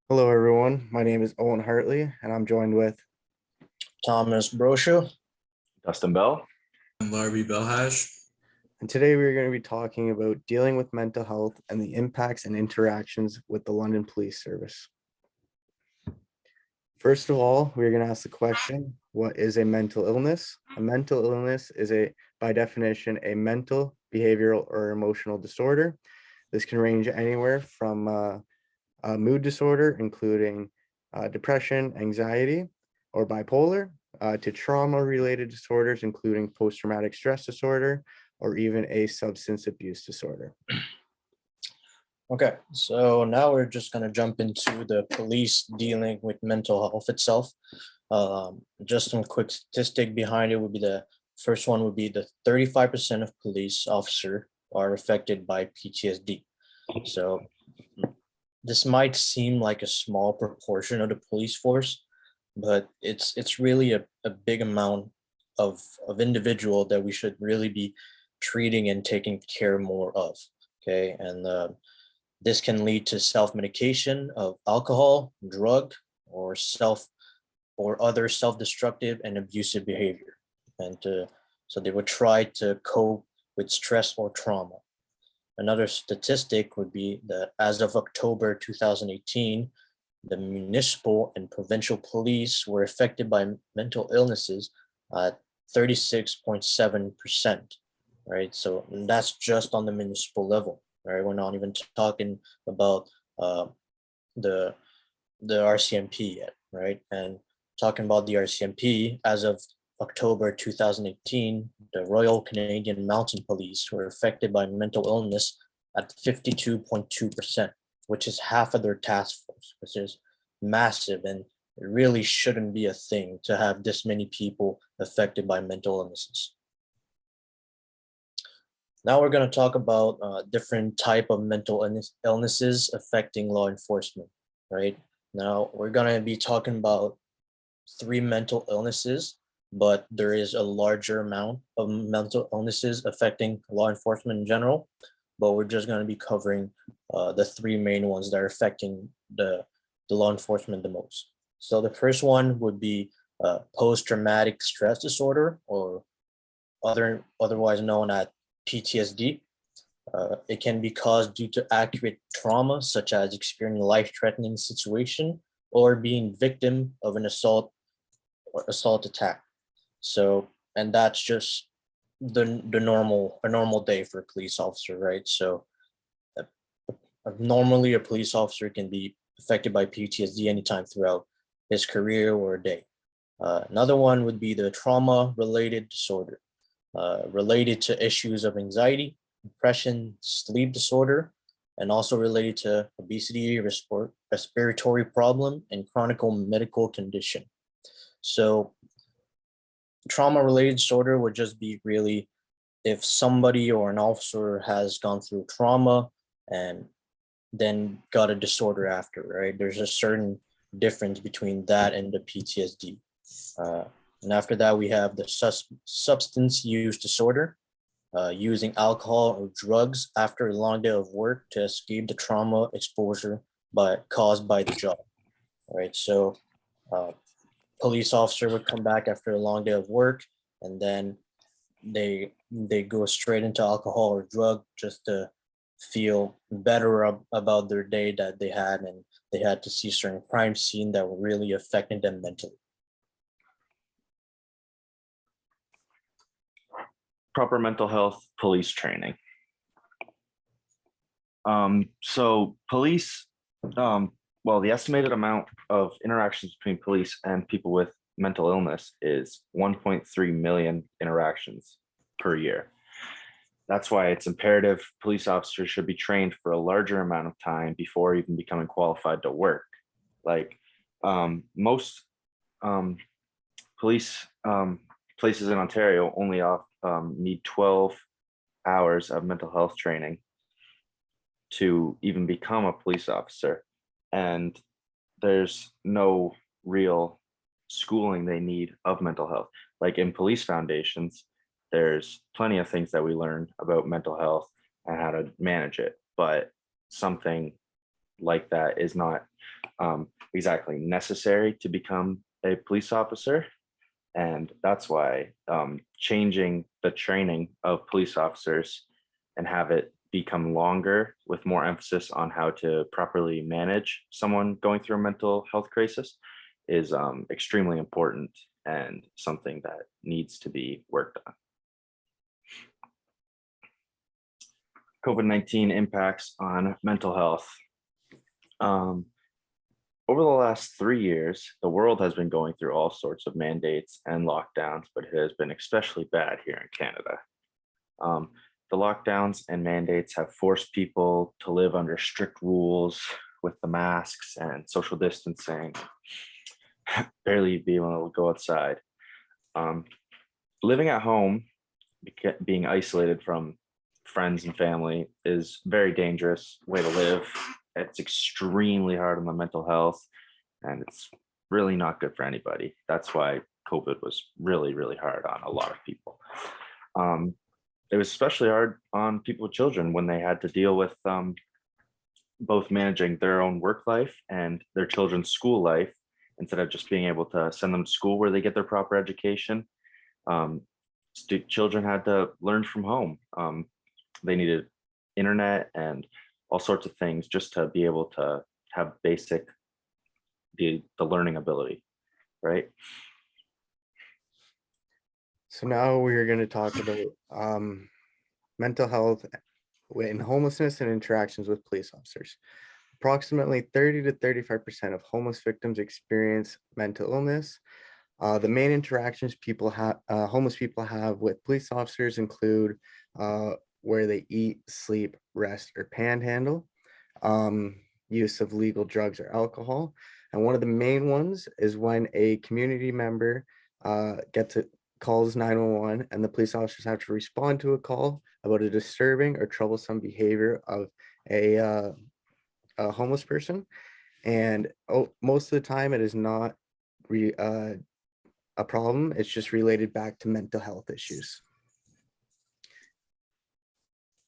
Hello, everyone. My name is Owen Hartley, and I'm joined with. Thomas Brosho. Dustin Bell. Larby Belhash. And today we're going to be talking about dealing with mental health and the impacts and interactions with the London Police Service. First of all, we're going to ask the question, what is a mental illness? A mental illness is by definition, a mental, behavioral, or emotional disorder. This can range anywhere from a mood disorder, including depression, anxiety, or bipolar, to trauma-related disorders, including post-traumatic stress disorder, or even a substance abuse disorder. Okay, so now we're just going to jump into the police dealing with mental health itself. Just some quick statistic behind it would be the first one would be the 35% of police officers are affected by PTSD. So this might seem like a small proportion of the police force, but it's really a big amount of individual that we should really be treating and taking care more of. Okay, and this can lead to self-medication of alcohol, drug, or other self-destructive and abusive behavior, and so they would try to cope with stress or trauma. Another statistic would be that as of October 2018, the municipal and provincial police were affected by mental illnesses at 36.7%, right? So that's just on the municipal level, right? We're not even talking about the RCMP yet, right? And talking about the RCMP, as of October 2018, the Royal Canadian Mounted Police were affected by mental illness at 52.2%, which is half of their task force, which is massive, and it really shouldn't be a thing to have this many people affected by mental illnesses. Now we're going to talk about different type of mental illnesses affecting law enforcement, right? Now we're going to be talking about 3 mental illnesses, but there is a larger amount of mental illnesses affecting law enforcement in general, but we're just going to be covering the 3 main ones that are affecting the law enforcement the most. So the first one would be post-traumatic stress disorder, or otherwise known as PTSD. It can be caused due to accurate trauma, such as experiencing a life-threatening situation or being victim of an assault or assault attack. So, and that's just a normal day for a police officer, right? So normally a police officer can be affected by PTSD anytime throughout his career or day. Another one would be the trauma-related disorder, related to issues of anxiety, depression, sleep disorder, and also related to obesity, respiratory problem, and chronic medical condition. So trauma-related disorder would just be really if somebody or an officer has gone through trauma and then got a disorder after, right? There's a certain difference between that and the PTSD. And after that, we have the substance use disorder, using alcohol or drugs after a long day of work to escape the trauma exposure caused by the job, right? So police officer would come back after a long day of work, and then they go straight into alcohol or drug just to feel better about their day that they had, and they had to see certain crime scene that were really affecting them mentally. Proper mental health police training. So police, well, the estimated amount of interactions between police and people with mental illness is 1.3 million interactions per year. That's why it's imperative police officers should be trained for a larger amount of time before even becoming qualified to work. Like most police places in Ontario only need 12 hours of mental health training to even become a police officer. And there's no real schooling they need of mental health. Like in police foundations, there's plenty of things that we learn about mental health and how to manage it, but something like that is not exactly necessary to become a police officer. And that's why changing the training of police officers and have it become longer with more emphasis on how to properly manage someone going through a mental health crisis is extremely important and something that needs to be worked on. COVID-19 impacts on mental health. Over the last 3 years, the world has been going through all sorts of mandates and lockdowns, but it has been especially bad here in Canada. The lockdowns and mandates have forced people to live under strict rules with the masks and social distancing, barely being able to go outside. Living at home, being isolated from friends and family is a very dangerous way to live. It's extremely hard on the mental health, and it's really not good for anybody. That's why COVID was really, really hard on a lot of people. It was especially hard on people with children when they had to deal with both managing their own work life and their children's school life instead of just being able to send them to school where they get their proper education. Children had to learn from home. They needed internet and all sorts of things just to be able to have basic the learning ability, right? So now we're going to talk about mental health in homelessness and interactions with police officers. Approximately 30 to 35% of homeless victims experience mental illness. The main interactions homeless people have with police officers include where they eat, sleep, rest, or panhandle, use of legal drugs or alcohol. And one of the main ones is when a community member calls 911 and the police officers have to respond to a call about a disturbing or troublesome behavior of a homeless person. And most of the time it is not a problem. It's just related back to mental health issues.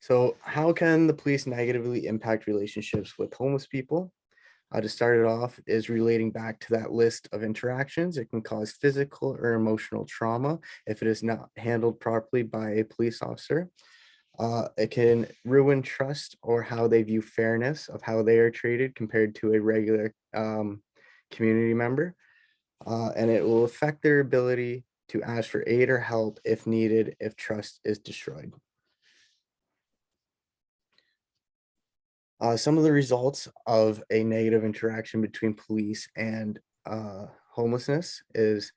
So how can the police negatively impact relationships with homeless people? To start it off is relating back to that list of interactions. It can cause physical or emotional trauma if it is not handled properly by a police officer. It can ruin trust or how they view fairness of how they are treated compared to a regular community member. And it will affect their ability to ask for aid or help if needed if trust is destroyed. Some of the results of a negative interaction between police and homelessness is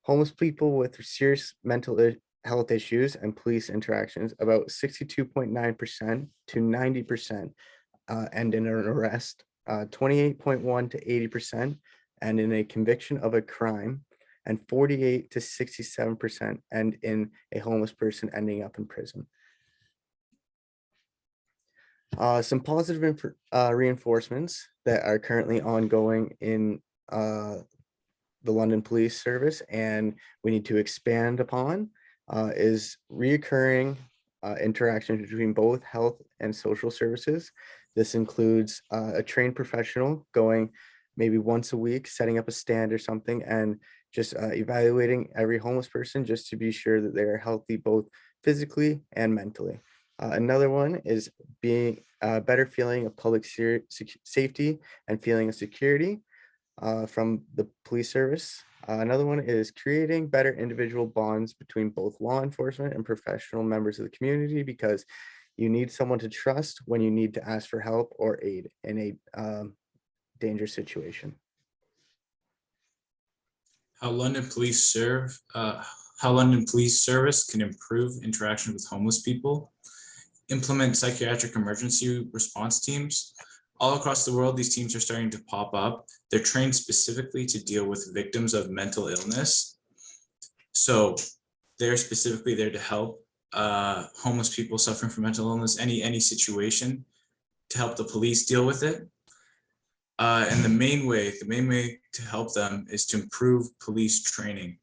homeless people with serious mental health issues and police interactions, about 62.9% to 90% end in an arrest, 28.1 to 80% and in a conviction of a crime, and 48 to 67% end in a homeless person ending up in prison. Some positive reinforcements that are currently ongoing in the London Police Service and we need to expand upon is reoccurring interactions between both health and social services. This includes a trained professional going maybe once a week, setting up a stand or something, and just evaluating every homeless person just to be sure that they are healthy both physically and mentally. Another one is being a better feeling of public safety and feeling of security from the police service. Another one is creating better individual bonds between both law enforcement and professional members of the community, because you need someone to trust when you need to ask for help or aid in a dangerous situation. How London Police Service can improve interaction with homeless people. Implement psychiatric emergency response teams. All across the world, these teams are starting to pop up. They're trained specifically to deal with victims of mental illness. So they're specifically there to help homeless people suffering from mental illness, any situation, to help the police deal with it. And the main way to help them is to improve police training.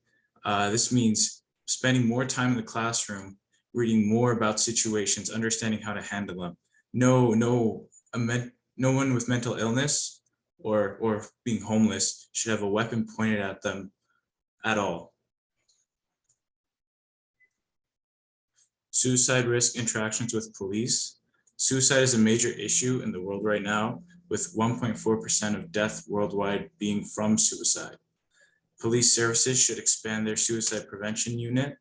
This means spending more time in the classroom, reading more about situations, understanding how to handle them. No one with mental illness or being homeless should have a weapon pointed at them at all. Suicide risk interactions with police. Suicide is a major issue in the world right now, with 1.4% of death worldwide being from suicide. Police services should expand their suicide prevention unit.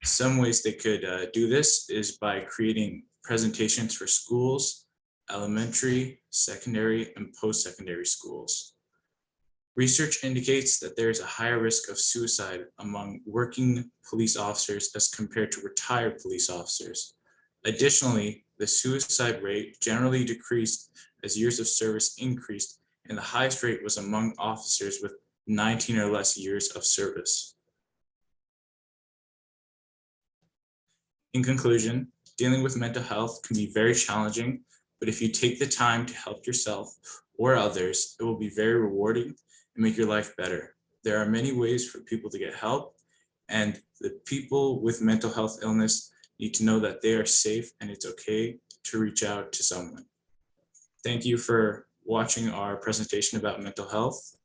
Some ways they could do this is by creating presentations for schools, elementary, secondary, and post-secondary schools. Research indicates that there is a higher risk of suicide among working police officers as compared to retired police officers. Additionally, the suicide rate generally decreased as years of service increased, and the highest rate was among officers with 19 or less years of service. In conclusion, dealing with mental health can be very challenging, but if you take the time to help yourself or others, it will be very rewarding and make your life better. There are many ways for people to get help, and the people with mental health illness need to know that they are safe and it's okay to reach out to someone. Thank you for watching our presentation about mental health.